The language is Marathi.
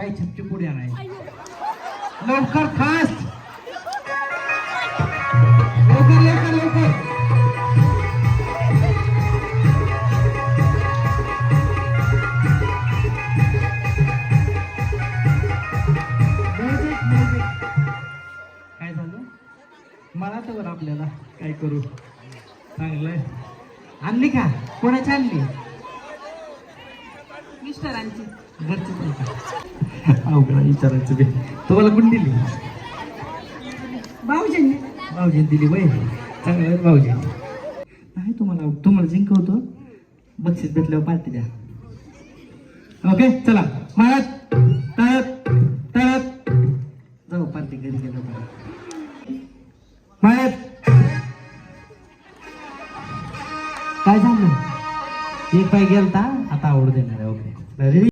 काय छपची पुढे आणायची लवकर फास्ट लवकर लवकर लवकर काय झालं मला तर बरं आपल्याला काय करू चांगलंय आणली का कोणाची आणली मिस्टरांची घरचीच नाही का अवघड विचारायचं बे तुम्हाला कोण दिली भाऊजींनी भाऊजीने दिली वय चांगलं आहे भाऊजी नाही तुम्हाला जिंकवतो बक्षीस भेटल्यावर पार्टी द्या ओके चला माळत तळत तळत जाऊ पार्टी घरी गेलो माळत काय झालं एक पाय गेलता आता आवडू देणार आहे ओके